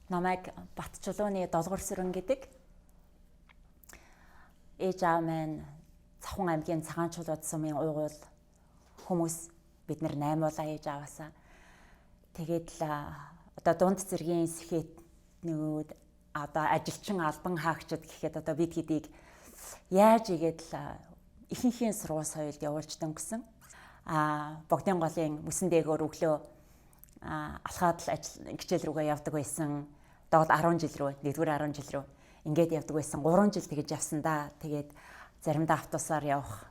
намайг Батчулууны Долгор сүрэн гэдэг ээж аав маань Завхан аймгийн Цагаанчуулууд сумын уйгуул хүмүүс бид нар 8 улаан ээж аваасаа тэгээд л одоо дунд зэргийн сэхэд нөгөөд одоо ажилчин албан хаагчид гэхэд одоо бид хэдийг яаж игээд л ихэнхийн сургууль соёлд явуулж дөнгөсөн. Богдын голын мөсөн дээгүүр өглөө алхаад л хичээл рүүгээ явдаг байсан. Доод 10 жил рүү, 1-р 10 жил рүү ингээд явдаг байсан. 3 жил тэгэж явсан да. Тэгээд заримдаа автобусаар явах,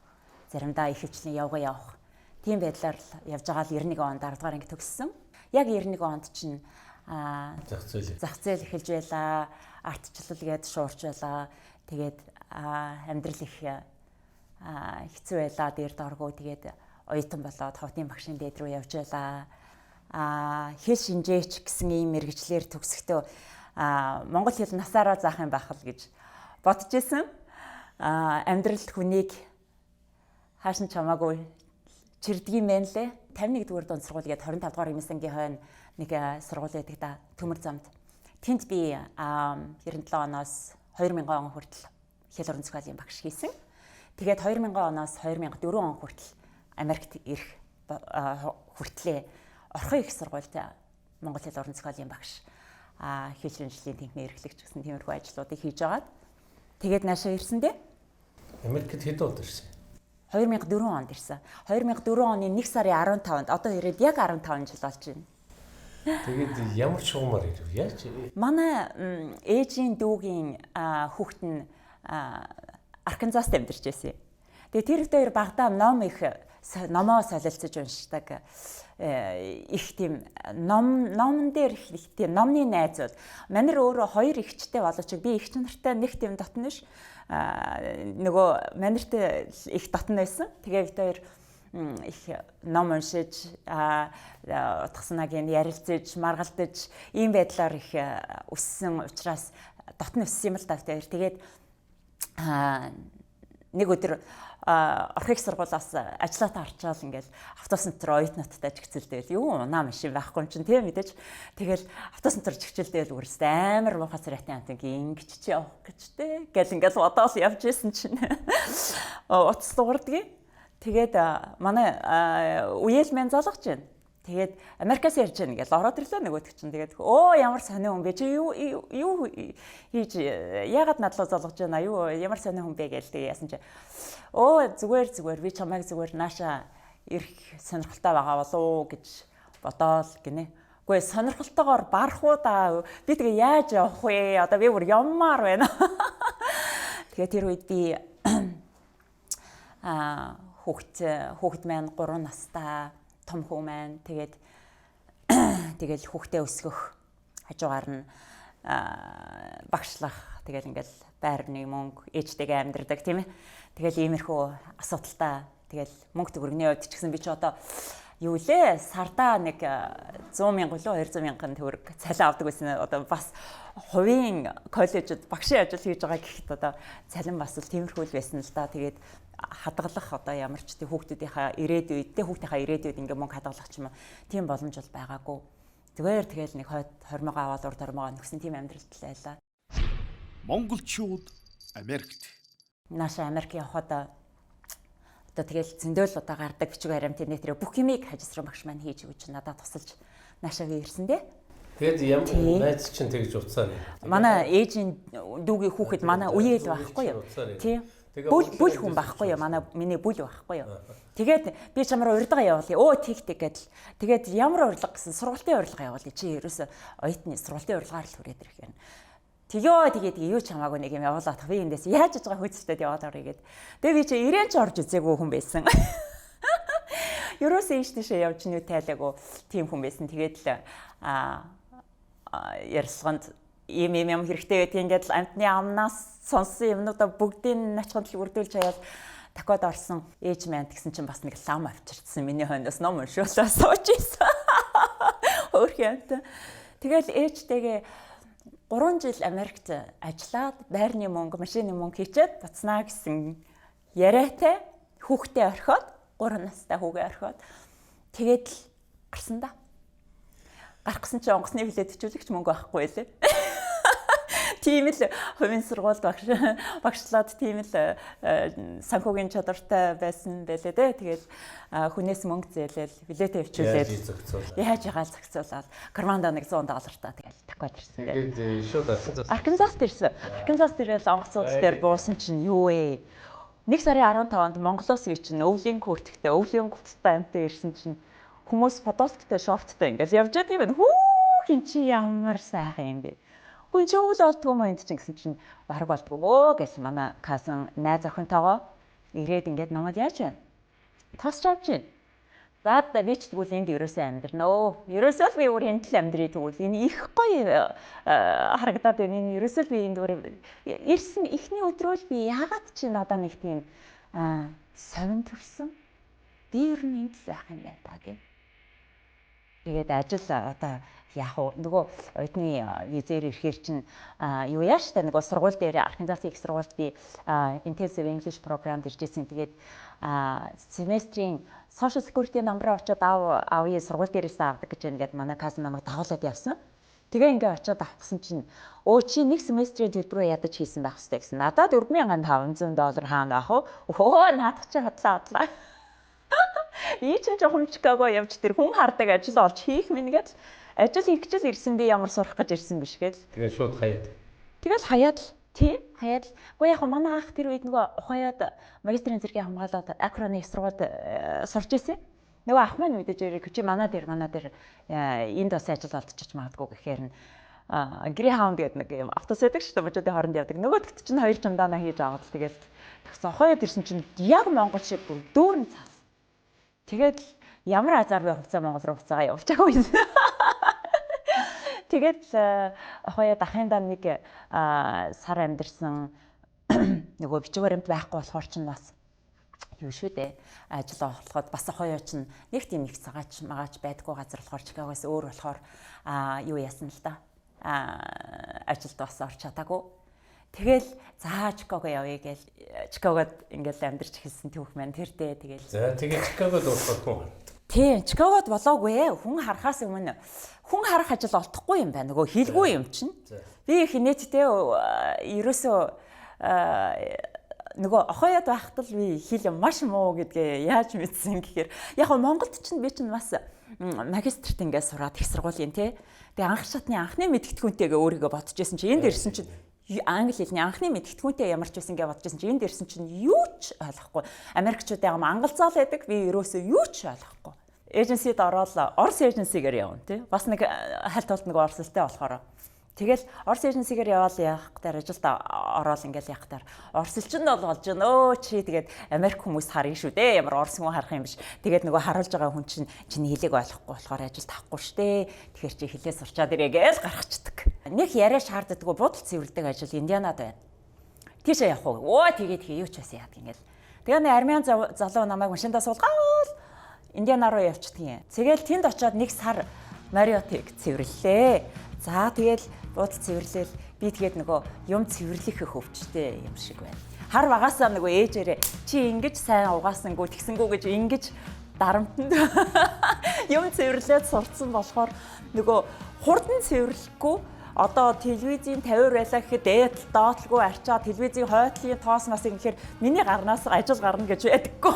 заримдаа их хвчлийн явах. Тийм байдлаар л явж байгаа л 91 онд 10 дугаар анги төгссөн. Яг 91 онд чинь зах зээл эхэлж байлаа, ардчлал гээд шуурч байлаа. Тэгээд амьдрал их хэцүү байлаа, дээр дооргоо тэгээд оюутан болоод ховдын багшийн дээд рүү явж байлаа. Хэл шинжээч гэсэн ийм мэргэжлэр төгсөхдөө монгол хэл насаараа заах юм байх л гэж бодож исэн. Амьдрал хүнийг хаашин чамаагүй чирдгийм байна лээ. 51-р дунд сургууль гээд 25-р эмэсэнгийн хойно нэг сургууль байдаг да, Төмөр замд. Тэнд би 97 оноос 2000 он хүртэл хэл уран зохиолын багш хийсэн. Тэгээд 2000 оноос 2004 он хүртэл Америкт ирэх хүртлээ орхон их сургуульд Монгол хэл уран зохиолын багш хэл шинжилгээний тэнхимээ эрхлэгч гэсэн тиймэрхүү ажлуудыг хийж агаад тэгээд наашаа ирсэндээ Америкт хэд онд ирсэн? 2004 онд ирсэн. 2004 оны 1 сарын 15-нд одоо ирээд яг 15 жил болж байна. Тэгээд ямар шугамар ирв? Яаж? Манай ээжийн дүүгийн хүүхэд нь Арканзаст амьдарч байсан. Тэгээд тэр хоёр багадаа номоо солилцож уншдаг. Их тийм номн дээр их тийм номны найзууд. Манайр өөрөө 2 эгчтэй боловч би эгч нартай нэг тийм дотно ш. Нөгөө манайртай их дотно байсан. Тэгээд бид хоёр их ном уншиж, утгаснаагийн ярилцаж, маргалдаж ийм байдлаар их өссөн учраас дотно өссөн юм л та бид хоёр. Тэгээд нэг өдөр орхих сургуулиас ажиллаад харчаал ингээл автобус нутгаар оюутнуудтай чигцэлдээл юу унаа машин байхгүй юм чинь тийм мэдээж тэгэл автобус нутгаар чигцэлдээл үрстэй амар муухай царайтай амт ингэж чи явах гэж те гэл ингээл бодоол явж исэн чинь утас дуурдгийг тэгээд манай үеэл мэн залгаж байна. Тэгээд Америкаас ярьж байна гэж ороод ирлээ нөгөөдөг чинь тэгээд ямар сонио хүн бэ чи юу хийж яагаад надлаа залгаж байна юу ямар сонио хүн бэ гэж тэгээд яасан чи зүгээр би чамайг зүгээр нааша ирэх сонирхолтой байгаа болов гэж бодоол гинэ. Үгүй сонирхолтойгоор барах уу да би тэгээ яаж явах вэ одоо би бүр яммаар байна. Тэгээд тэр үед би хүүхэд маань 3 настай том хүү маань тэгэл хүүхдээ өсгөх хажуугаар нь багшлах тэгэл ингээл байрны мөнгө ээжтэйгээ амьдрдаг тийм ээ. Тэгэл иймэрхүү асуудалтай тэгэл мөнгө төгрөгний хувьд ч гэсэн би ч одоо юу лээ сардаа нэг 100 мянга лөө 200 мянган төгрөг цалин авдаг байсан. Одоо бас хувийн коллежид багшийн ажил хийж байгаа гэхэд одоо цалин бас л тиймэрхүү л байсан л да. Тэгээд хадгалах одоо ямар ч тийм хүүхдүүдийнхаа ирээдүйд ингээ мөнгө хадгалах ч юм уу тийм боломж бол байгаагүй. Зүгээр тэгэл нэг хормогоо аваад урд хормогоо нөхсөн тийм амьдралд байлаа. Монголчууд Америкт. Нааша Америк явхад одоо тэгэл зөндөөл удаа гардаг бичиг баримтын нэтрээ бүх юмыг хажисран багш маань хийж өгч надад тусалж наашаа ирсэн дээ. Тэгээд ямар найз чинь тэгж уцаар. Манай ээжийн дүүгийн хүүхэд манай үеэл байхгүй юу? Тийм. Бүл хүн байхгүй юу? Миний бүл байхгүй юу? Тэгээд би чамраа урилга явуулъя. Тэг гэдэл. Тэгээд ямар урилга гэсэн сургалтын урилга явуулъя. Чи ерөөсө оюутны сургалтын урилгаар л хүрээд ирэх юм. Тэгээд юу ч хамаагүй нэг юм явуулаад би эндээс яаж иж байгаа хүйцтэй яваад орё гэд. Тэгээ би чи ирээн ч орж үзээгүй хүн байсан. Ерөөсөө ийш тийшээ явж нү тайлаагүй тийм хүн байсан. Тэгээд л ярилцлаганд ийм хэрэгтэй гэдэг ингээд амтны амнаас сонсон юмнуудаа бүгдийг начханд л үрдүүлж хаяал такод орсон ээж маань гэсэн чинь бас нэг лам авчирсан. Миний хойноос ном уншуулаа сууж ийсэн. Өөрхөн. Тэгэл ээжтэйгээ 3 жил Америкт ажиллаад байрны мөнгө, машины мөнгө хийчээд буцнаа гэсэн яриатай хүүхдээ орхиод 3 настай хүүгээ орхиод тэгээд л гарсан да. Гарахсан чи онгоцны хилээд хичүүлэгч мөнгө авахгүй лээ. Тийм л хувийн сургуульд багшлаад тийм л санхүүгийн чадвартай байсан байлээ дээ. Тэгээд хүнээс мөнгө зээлэл билет авчуулаад яаж ягаал зохицуулаад карманда $100 та тэгээд таквад ирсэн дээ. Тэгээд шууд Арканзаст ирсэн. Арканзаст ирээд онгоцууд дээр буусан чинь юу вэ? 1 сарын 15-нд Монголоос чинь өвлийн хүртэхтэй өвлийн гуцтай амттай ирсэн чинь хүмүүс фотосттой шорттой ингээд явж байгаа юм. Хүү хин чи ямар сайхан юм бэ? Хүн ч үл олдгүй юм энэ чинь гэсэн чинь бараг болдгоо гэсэн манай касан найз охинтойгоо ирээд ингээд намайг яаж байна? Тасч авч байна. За би ч тэгвэл энд ерөөсөө амьдрнөө. Ерөөсөө би өөр энэ л амьдрий тэгвэл энэ их гоё харагдаад байна. Энэ ерөөсөө би энд өөр ирсэн эхний өдрөө би яагаад чи надад нэг тийм совин төрсөн. Би ер нь энд л байх юм байна та тийм. Тэгээд ажил одоо яг нөгөө оюутны визээр ирэхээр чинь юу яаш та нөгөө сургууль дээр Арканзас их сургуульд би intensive English програмд иржсэн. Тэгээд семестрийн social security number очоод авъя сургууль дээрээс авдаг гэж ингээд манай кас намайг дагуулад явсан. Тэгээ ингээд очоод авсан чинь чи нэг семестрийн төлбөрөө ядаж хийсэн байх хэрэгтэй гэсэн. Надад $4,500 хаана авах вэ? Өө наадах чи хотлаа. Ий чинь жоохон Чикаго явж тэр хүн хардаг ажил олж хийх мингээд ажил хийчихэл ирсэн би ямар сурах гэж ирсэн биш гээл. тэгээд шууд хаяад. Тэгэл хаяад тий хаяад. Уу яг манай ах тэр үед нөгөө ухаад магистрийн зэргийн хамгаалаад Акроны их сургуульд сурч ирсэн. Нөгөө ах маань мэдээж ирэх чи манай дээр энд бас ажил олдчих магадгүй гэхээр нь Greyhound гэдэг нэг юм автобус байдаг шүү дээ. Мужуудын хооронд явдаг. Нөгөөдөгт чинь 2 чамдаана хийж аваад тэгэл тэгсэн ухаад ирсэн чинь яг Монгол шиг бүр дүүрэн цаас. Тэгээд ямар азар би хувцас Монгол руу буцаага явуулчихаагүй юм. Тэгээд хаяа дахиндаа нэг сар амьдэрсэн нөгөө бичиг баримт байхгүй болохоор ч бас юу шүү дээ. Ажил олоход бас хаяа ч нэг тийм их цагаач магаач байдгүй газар болохоор Чикагоос өөр болохоор юу яасан л да. Ажилд бас орч чадаагүй. Тэгэл Чикаго явъя гээл Чикагод ингээл амьдарч эхэлсэн түүх маань тэр дээ тэгэл. За тэгээд Чикагод болоход хүн. Тийм, Чикагод болоогүй. Хүн харахаас өмнө хүн харах ажил олдохгүй юм байна. Нөгөө хийлгүй юм чинь. Би их нэттэй ерөөсөө нөгөө охоёд байхад л би хэл маш муу гэдгээ яаж мэдсэн гэхээр яг Монголд чинь би чинь бас магистрт ингээд сураад их сургуулийн тий. Тэгээ анх шатны анхны мэдгэдэггүйнтэйгээ өөрийгөө бодож байсан чинь энд ирсэн чинь англи хэлний анхны мэдгэдэггүйнтэй ямар ч байсан гэж бодож байсан чинь энд ирсэн чинь юу ч ойлгохгүй. Америкчуудаа монголзаал байдаг би ерөөсөө юу ч ойлгохгүй. Эйженсид ороод Орос эйженсигээр явна тий. Бас нэг хальт толт нэг орсолтой болохоор. Тэгэл Орос эйженсигээр яваал явахтаар ажилд ороод ингээл явахтаар орсолчин бол болж байна. Өө чи тэгээд Америк хүмүүс харна шүү дээ. Ямар орос хүн харах юм биш. Тэгээд нөгөө харуулж байгаа хүн чинь чиний хэлийг ойлгохгүй болохоор ажилд авахгүй штэ. Тэгэхээр чи хэлээ сурчаад ирээ гээл гаргацдаг. Нэг яриа шаарддаггүй будал цэвэрлдэг ажил Индианад байна. Тийшээ явах уу? Өө тэгээд юу ч байсан яад гингээл. Тэгээ нэг армян залуу намайг машиндаа суулгаад Индиана руу явчихдгийн. Тэгэл тэнд очиод 1 сар Мариотыг цэвэрлээ. За тэгэл буудал цэвэрлээл би тэгээд нөгөө юм цэвэрлэхэх өвчтэй юм шиг байна. Хар багасаа нөгөө ээжээрээ чи ингэж сайн угаасангүй тэгсэнгүү гэж ингэж дарамтанд юм цэвэрлээд сурцсан болохоор нөгөө хурдан цэвэрлэхгүй одоо телевизийн 50 байлаа гэхэд дээд доотлгүй арчаа телевизийн хойтлын тоосноос ингэхээр миний гарнаас ажил гарна гэж байдаггүй.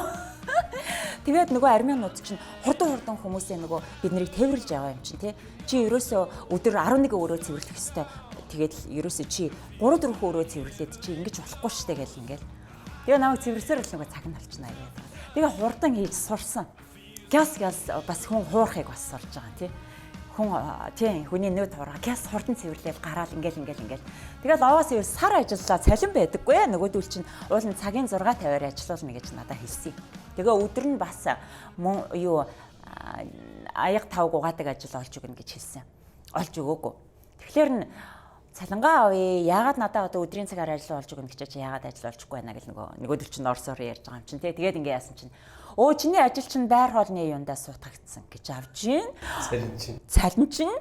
Тэгээд нөгөө армянууд чинь хурдан хүмүүсээ нөгөө биднийг тээвэрлж яваа юм чинь тий. Чи ерөөсөө өдөр 11 өрөө цэвэрлэх ёстой. Тэгээд ерөөсөө чи 3-4 өрөө цэвэрлээд чи ингэж болохгүй штэ гэл ингээл. Тэгээ намайг цэвэрлсээр л нөгөө цаг нь болчихно аа гэдэг. Тэгээ хурдан хийж сурсан. Гяс бас хүн хуурахыг бас сурж байгаа тий. Хүн тий хүний нүд хураа гяс хурдан цэвэрлээд гараал ингээл. Тэгээд лаваас ир сар ажиллаа цалин байдаггүй. Нөгөөдөл чинь уулын цагийн 6:50-аар ажиллуулна гэж надад хэлсэн. Тэгээ өдөр нь бас юу аяг тав гугаадаг ажил олж өгнө гэж хэлсэн. Олж өгөөгүй. Тэгэхээр н цалингаа авъя. Яагаад надад одоо өдрийн цагаар ажил олж өгнө гэж чи яагаад ажил олжгүй байна гэл нөгөөдөл чинь орсоор ярьж байгаа юм чинь тий. Тэгээд ингээ яасан чинь чиний ажил чинь байр хоолны юундаа суутагдсан гэж авж гин. Цалин чинь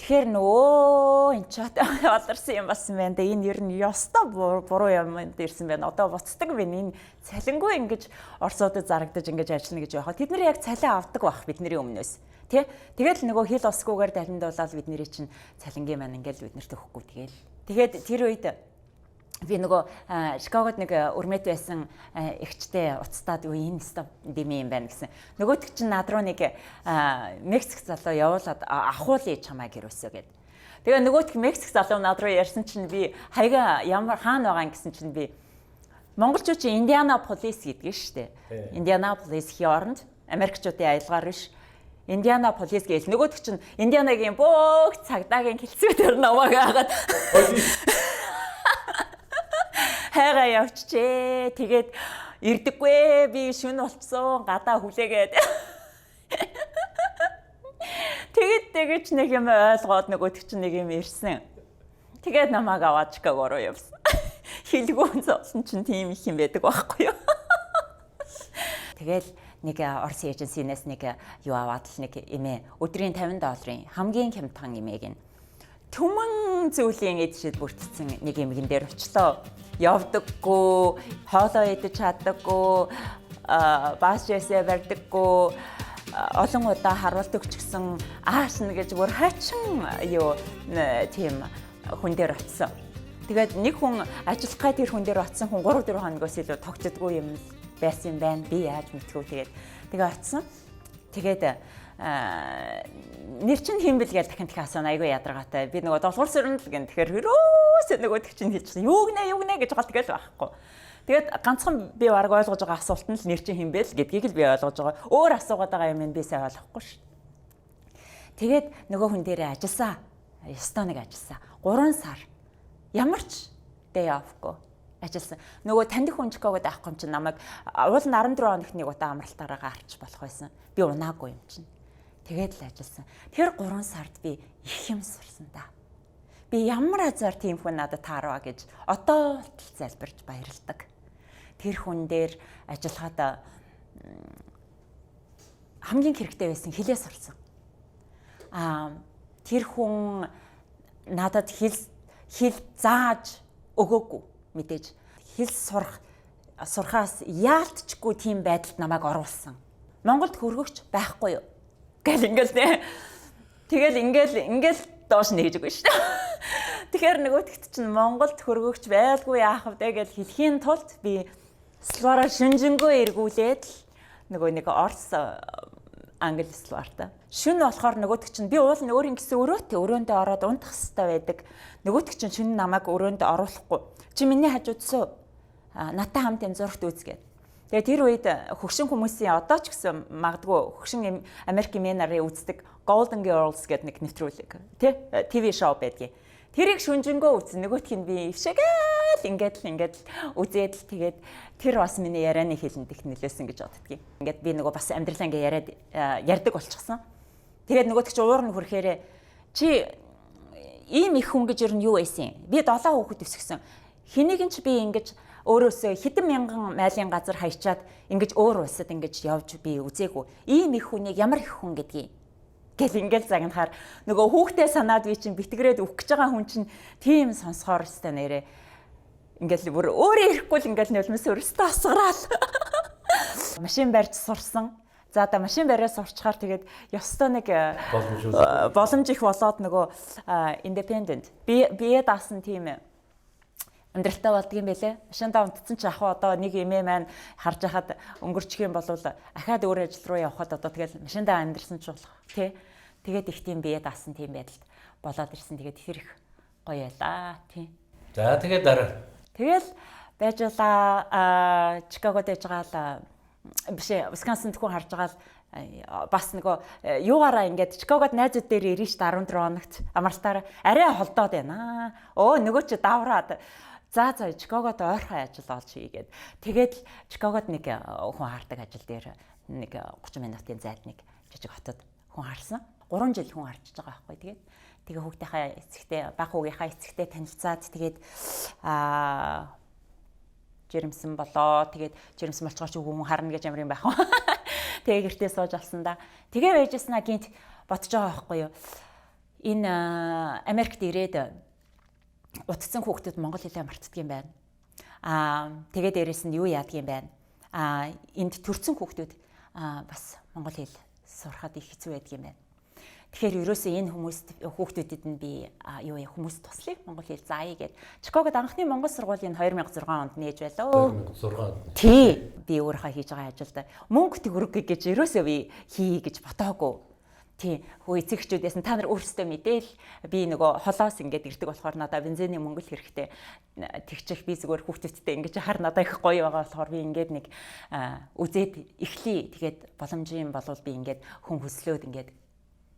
тэгэхээр энэ ч олорсон юм болсон байна да. Энэ ер нь ёстой буруу юм ирсэн байна. Одоо буцдаг байна. Энэ цалингүй ингэж орсуудад зарагдаж ингэж ажиллана гэж байхад тэд нар яг цалин авдаг байх бидний өмнөөс. Тэ? Тэгэл нөгөө хил усгүйгээр далиндуулаад бид нэрий чинь цалингийн маань ингээл бид нарт өгөхгүй тэгэл. Тэгээд тэр үед би нөгөө Чикагод нэг өрмөт байсан эгчтэй уцтаад юу энэ стop дими юм байна гэсэн. Нөгөөтг чинь над руу нэг Мексик залуу явуулаад ахуулъя чамайг гэрөөсөө гэд. Тэгээ нөгөөтг Мексик залуу над руу ярьсан чинь би хаяга ямар хаана байгаа гэсэн чинь би монголчууд чинь Индианаполис гэдгийг шүү дээ. Индианаполисхийн оронд Америкчуудын аялгаар биш. Индианаполис гээл нөгөөтг чинь Индианагийн бүх цагдаагийн хэлцүүдээр намайг хаагаад хайгаа явчихжээ. Тэгээд ирдэггүй би шүн болцсон гадаа хүлээгээд. Тэгээд нэг юм ойлгоод нөгөөтг чинь нэг юм ирсэн. Тэгээд намайг аваад Чикаго руу явсан. Хилгүүн зовсон чинь тийм их юм байдаг байхгүй юу? Тэгэл нэг Орос эйженсинээс нэг юу аваад л нэг эмээ өдрийн $50 хамгийн хямдхан эмээг нь түмэн зүйлийн эдшэд бүрдсэн нэг эмгэн дээр очлоо. Явдаггүй, хоолоо идэж чаддаггүй, баашээсээ барьдаггүй, олон удаа харуулдаг ч гэсэн аашна гэж бүр хачин юу тийм хүн дээр очсон. Тэгээд нэг хүн ажиллах гай тэр хүн дээр очсон хүн 3-4 хоногоос илүү тогтдоггүй юм байсан юм байна. Би яаж мэдгүй тэгээ очсон. Тэгээд нэр чинь хин бэл гэж дахин асууна айгүй ядаргаатай. Би нөгөө долгуур сөрөнд л гэн тэгэхээр хөрөөс нөгөөдөг чинь хэлчихсэн. Юу гинэ гэж гол тэгэл байхгүй. Тэгээд ганцхан би баг ойлгож байгаа асуулт нь л нэр чинь хин бэл гэдгийг л би ойлгож байгаа. Өөр асуугаад байгаа юм би сайн ойлгохгүй ш. Тэгээд нөгөө хүн дээрээ ажилласан. Ёстой нэг ажилласан. 3 сар. Ямар ч day off-гүй ажилласан. Нөгөө таньдаг хүн Чикагод авахгүй юм чинь намайг уул нь 14 хоногт нэг удаа амралтаараа гарч болох байсан. Би унаагүй юм чинь. Тэгээд л ажилласан. Тэр 3 сард би их юм сурсан да. Би ямар азар тийм хүн надад таарва гэж одоо л залбирч баярлдаг. Тэр хүн дээр ажиллахад хамгийн хэрэгтэй байсан хилээ сурсан. Тэр хүн надад хил зааж өгөөгүй мэдээж хэл сурхаас яалтчгүй тийм байдалд намайг оруулсан. Монголд хөргөгч байхгүй юу? Гэл ингээл нэ. Тэгэл ингээл доош нэгж өгнө шүү дээ. Тэгэхээр нөгөөтгт чинь Монголд хөргөгч байлгүй яах вэ гэж хэлхийн тулд би словара шүнжэнгөө эргүүлээд нөгөө нэг Орос англи словарта. Шүн болохоор нөгөөтг чинь би уул нь өөрийн гэсэн өрөөндөө ороод унтах хэрэгтэй байдаг. Нөгөөтг чинь шүн намайг өрөөндөө оруулахгүй. Чи миний хажууд суу. Натаа хамт энэ зургт үзгээд. Тэгээ тэр үед хөгшин хүмүүсийн одоо ч гэсэн магадгүй хөгшин Америк мэнарын үздэг Golden Girls гэдэг нэг нэвтрүүлэг тий ТV шоу байдгийг. Тэрийг шүнжэнгөө үзсэн нөгөөтг нь би ившээгээл ингээд үзээд л тэгээд тэр бас миний ярианы хэлэнд их нөлөөсөн гэж боддгийг. Ингээд би нөгөө бас амьдралаа ингээд ярьдаг болчихсон. Тэгээд нөгөөтг чи уур нь хүрхээр чи ийм их хүн гэж ер нь юу байсан? Би 7 хүүхэд өсгсөн. Хэнийг нь ч би ингэж өөрөөсөө хэдэн мянган майлын газар хайчаад ингэж өөр улсад ингэж явж би үзээгүй. Ийм их хүнийг ямар их хүн гэдгийг гэл ингээл загнахаар нөгөө хүүхдээ санаад би чинь битгрээд өгөх гэж байгаа хүн чинь тийм сонсохоор өстэй нэрээ ингээл бүр өөрөө ирэхгүй л ингээл нөлмөс өрөстөө асгараал. Машин барьж сурсан. За да машин бариад сурчхаар тэгээд ёстой нэг боломж их болоод нөгөө independent бие даасан тийм амьдралтай болдго юм байлээ. Машиндаа унтцсан ч ахаа одоо нэг эмээ маань харж хахад өнгөрчих юм бол ахаад өөр ажил руу явхад одоо тэгэл машиндаа амьдрсан ч болох тий. Тэгээд их тийм бие даасан тийм байдалд болоод ирсэн. Тэгээд тэр их гоё байлаа тий. За тэгээд дараа. Тэгэл байжлаа Чикагод яжгаал биш Висконсинд хүн харж байгаа л бас нөгөө юугаараа ингээд Чикагод найзууд дээр ирэн ш 14 хоногт амралтаараа арай холдоод байна. Нөгөө чи давраад за Чикагод ойрхон ажил олж хийгээд тэгээд Чикагод нэг хүн хаардаг ажил дээр нэг 30 минутын зайд нэг жижиг хотод хүн харсан. 3 жил хүн харж байгаа байхгүй тэгээ хүүхдийнхаа эцэгтэй баг хүүгийнхаа эцэгтэй танилцаад тэгээд жирэмсэн болоо. Тэгээд жирэмсэн болчгоор ч үгүй хүн харна гэж ямар юм байх вэ? Тэгээ гэртээ сууж алсан да. Тэгээ байжснаа гинт бодож байгаа байхгүй юу? Энэ Америкт ирээд утцсан хүүхдүүд монгол хэлээ мартдаг юм байна. Тэгээд дээрэс нь юу яадаг юм байна? Энд төрсэн хүүхдүүд бас монгол хэл сурахад их хэцүү байдаг юм байна. Тэгэхээр ерөөсөө энэ хүүхдүүдэд нь би хүмүүс туслая монгол хэл заая гэд. Чикагод анхны монгол сургуулийн 2006 онд нээж байлаа. 2006. Тий. Би өөрийнхөө хийж байгаа ажилдаа мөнгө төгрөг гэж ерөөсөө би хий гэж бодоогүй. Тий. Хөө эцэгчүүдээс нь та нар өөрсдөө мэдээл би нөгөө холоос ингээд ирдэг болохоор надаа бензиний мөнгө л хэрэгтэй. Тэгчих би зүгээр хүүхдүүдтэй ингэж хар надаа их гоё байгаа болохоор би ингээд нэг үзээд эхлэе. Тэгээд боломжийн болвол би ингээд хүн хөслөөд ингээд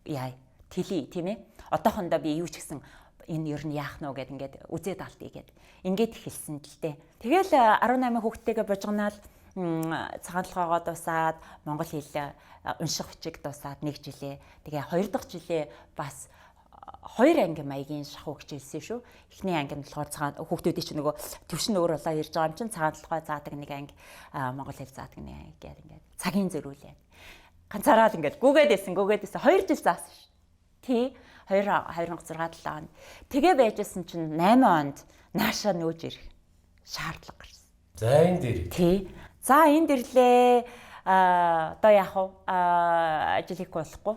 яа тэлий тийм ээ. Одоохондоо би юу ч гэсэн энэ ер нь яах нь вэ гэд ингээд үзээд алдъя гэд. Ингээд эхэлсэн л дээ. Тэгэл 18 хүүхдтэйгээ божгонаал цагаатлагагаа дуусаад монгол хэл унших бичиг дуусаад 1 жилээ. Тэгээ 2 дахь жилээ бас 2 анги маягийн шахуу хичээлсэн шүү. Эхний анги нь болохоор хүүхдүүдийн чинь нөгөө төвшин өөр болоо ирж байгаа юм чинь цагаатлагаа заадаг 1 анги монгол хэл заадаг 1 анги гэдэг ингээд цагийн зөрүүлээ. Ганцаараа л ингээд гүгээдсэн 2 жил заасан шүү. Тий 2006-7 онд. Тэгээ байжсэн чинь 8 онд нааша нөөж ирэх шаардлага гарсан. За энэ дээр. Тий. За энэ дэрлээ одоо яах вэ? Ажил хийх болохгүй.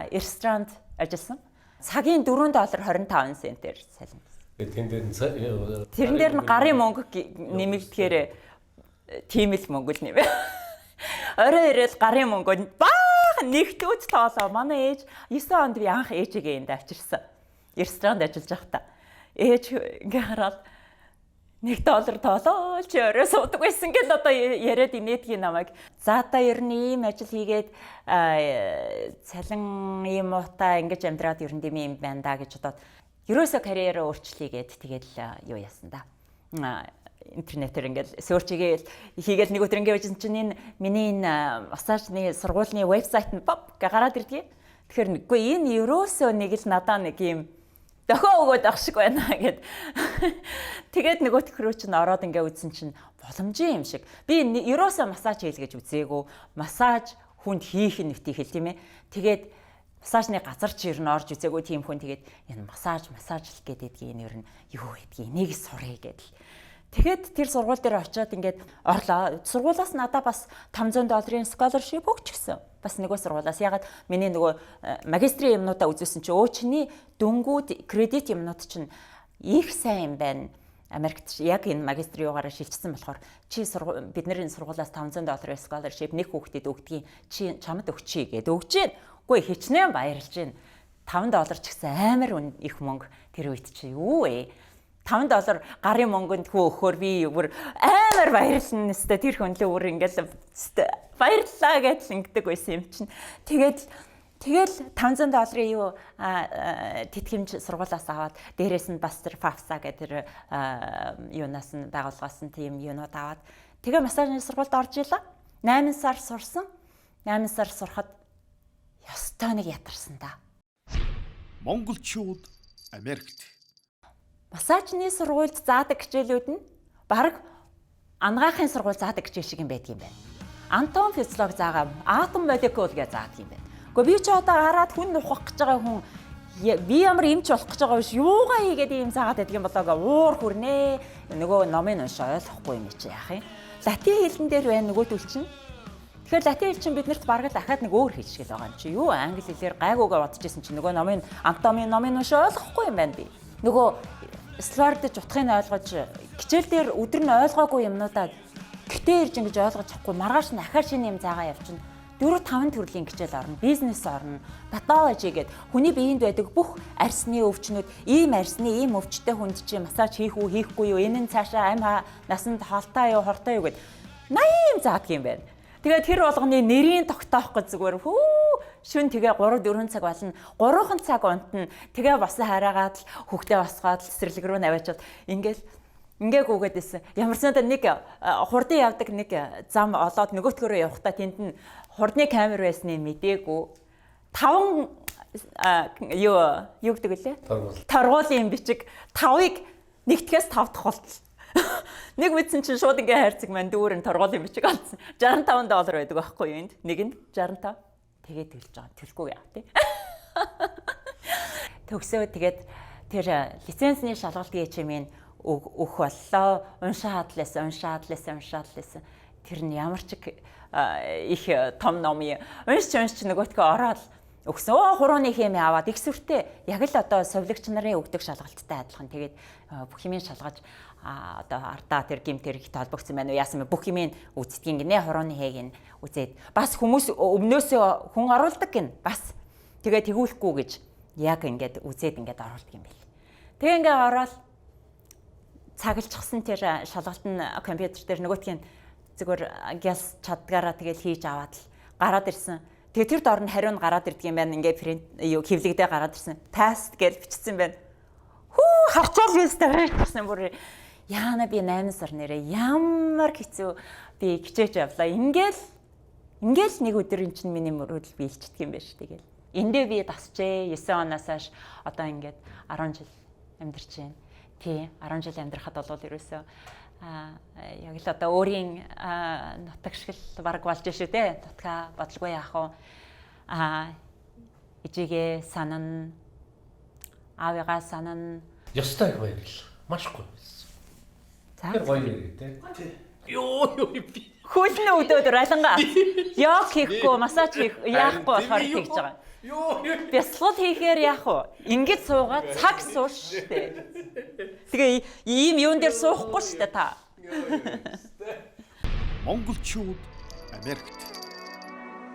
Ресторанд ажилласан. Цагийн $4.25 центээр салин. Тэрэн дээр нь гарын мөнгө нэмэгдэхээр тийм л мөнгө л нэмээ. Орой ирээл гарын мөнгө баах нэгтүүд тоолоо. Манай ээж 9 онд би анх ээжигээ энд авчирсан. Ресторанд ажиллаж байхдаа. Ээж ингээ хараад $1 тоолоо чи орой суудаг байсан гэл одоо яриад инээдгийн намайг. За та ер нь ийм ажил хийгээд цалин ийм муутай ингэж амьдраад ер нь дэм юм байна да гэж бодоод ерөөсөө карьераа өөрчлөе гэд тэгээд юу яасан да. Интернетээр ингээл сөрч хийгээл нэг өдөр ингээд байжсэн чинь энэ миний энэ массажны сургуулийн вебсайт нь pop гараад ирдгийг. Тэгэхээр үгүй энэ ерөөсөө нэг л надаа нэг юм дохоо өгөөд ах шиг байна гэд. Тэгээд нөгөө төхрөө чинь ороод ингээ үзсэн чинь боломжийн юм шиг. Би ерөөсөө массаж хийлгэж үзээгүй. Массаж хүнд хийх нь битгий хэл тийм ээ. Тэгээд массажны газар чи ер нь орж үзээгүй тийм хүн тэгээд энэ массаж л гэдгийг энэ ер нь юу гэдгийг энийг сурыг гэдэл. Тэгэхэд тэр сургууль дээр очиод ингээд орлоо. Сургуулаас надад бас $500 scholarship өгч гисэн. Бас нөгөө сургуулаас ягаад миний нөгөө магистрийн юмнуудаа үзүүлсэн чи чиний дөнгүүд кредит юмнууд чинь их сайн юм байна. Америкт яг энэ магистрийн югаараа шилжсэн болохоор чи бидний сургуулаас $500 scholarship нэг хүүхдэд өгдгийг чи чамд өгчий гэд өгч जैन. Үгүй хичнээн баярлж जैन. $5 ч гэсэн амар их мөнгө тэр үед чи юу вэ? $5 гарын мөнгөнд хөө өгөхөөр би өөр амар баярлсан нэстэ тэр хүн л өөр ингээл баярлаа гэж ингэдэг байсан юм чинь. Тэгэл $500 юу тэтгэмж сургуулаас аваад дээрээс нь бас тэр FAFSA гэдэг тэр юунаас нь байгууллагаас нь тийм юунууд аваад тэгээ массажны сургуульд орж ийлаа. 8 сар сурсан. 8 сар сурахад ёстой нэг ятарсан да. Монголчууд Америкт Массажны сургуульд заадаг хичээлүүд нь бараг ангаахын сургууль заадаг хичээл шиг юм байдаг юм байна. Антон физиолог заагаа атом молекул гэж заадаг юм байна. Гэхдээ би ч одоо хараад хүн ухах гэж байгаа хүн би ямар эмч болох гэж байгаа биш юугаа хийгээд ийм заагаад байдаг юм болоо гээ уур хүрнэ. Нөгөө номын унш ойлгохгүй юм чи яах юм. Латин хэлэн дээр байна нөгөө төл чинь. Тэгэхээр латин хэл чинь биднэрт бараг дахиад нэг өөр хэл шиг л байгаа юм чи. Юу англи хэлээр гайгуугаа бодож исэн чинь нөгөө номын антомын номын унш ойлгохгүй юм байна би. Нөгөө слайдж утгыг ойлгож хичээл дээр өдөр нь ойлгоогүй юмнуудаа гэтээ ирж ингэж ойлгож чадахгүй маргааш нь ахаар шинэ юм заагаа явчихна. 4-5 төрлийн хичээл орно, бизнес орно, патологи гэдэг хүний биеинд байдаг бүх арсны өвчнүүд, ийм арсны ийм өвчтэй хүнд чи массаж хийх үү, хийхгүй юу, энэ нь цаашаа амь насанд холтой юу, хортой юу гэд 80 юм заадаг юм байна. Тэгээд тэр болгоны нэрийн тогтоохгүй зүгээр шүн тэгээ 3-4 цаг болно. 3 цаг унтна. Тэгээ босон хараагаад л хөвгтөө босгоод цэцэрлэг рүү наваачаад ингээ гүгээд исэн. Ямар ч сандаа нэг хурдан явдаг нэг зам олоод нөгөөтгөрөө явахдаа тэнд нь хурдны камер байсныг мдээгүй. 5 юу гэдэг үлээ? Торгуулийн бичиг 5-ыг нэгтгэхээс 5 дахь болтол. Нэг мэдсэн чинь шууд ингээ хайрцаг маань дүүрэн торгуулийн бичиг олсон. $65 байдаг байхгүй юу энд? Нэг нь 65. Тэгээд төлж байгаа. Төлөхгүй яа тий. Төгсөө тэгээд тэр лицензний шалгалт гээчмийн өөх боллоо. Уншаад лээсэн. Тэр нь ямар ч их том ном юм. Уншч нөгөөтгөө ороод өгсөн. Хурууны хэмээ аваад их сүртэй яг л одоо совилогч нарын өгдөг шалгалттай адилхан. Тэгээд бүх юмыг шалгаж одоо ардаа тэр гимт хэрэг толбогдсон байна уу яасан бэ бүх юмыг үздгийг гинэ хурууны хээг нь үзээд бас хүмүүс өмнөөсөө хүн оруулдаг гин бас тэгээд тэгүүлэхгүй гэж яг ингээд үзээд ингээд оруулдаг юм бэл. Тэгээ ингээд ороод цаглчихсан тэр шалгалт нь компьютер дээр нөгөөтгийн зүгээр гялс чаддгаараа тэгээд хийж аваад л гараад ирсэн. Тэгээ тэр дор нь хариу нь гараад ирдэг юм байна. Ингээд принт юу хэвлэгдээ гараад ирсэн. Тест гэж бичсэн байна. Хүү харчаал вэстэй гэсэн бүр яана би 8 сар нэрээ ямар хэцүү би хичээж явлаа. Ингээл нэг өдөр эн чинь миний мөрөдөл биелчдэг юм байна ш. Тэгэл эндээ би тасчээ 9 оноос хойш одоо ингээд 10 жил амьдарч байна. Тий 10 жил амьдрахад бол ерөөсөө яг л одоо өөрийн нутаг шиг л баг болж шүү дээ. Нутгаа бодлого яах вэ? Ижигээ санан аавыгаа санан Ёстой их баярлалаа. Маш гоё байсан. за Тэр гоё нэр тий. Йоо би. хөлнө өдөөдөр алангаа яг хийхгүй массаж хийх яахгүй болохоор хийж байгаа. Йоо. Бясалгал хийхээр яах вэ? Ингээд суугаад цаг сууш штэ. Тэгээ ийм юун дээр суухгүй штэ та. Монголчууд Америкт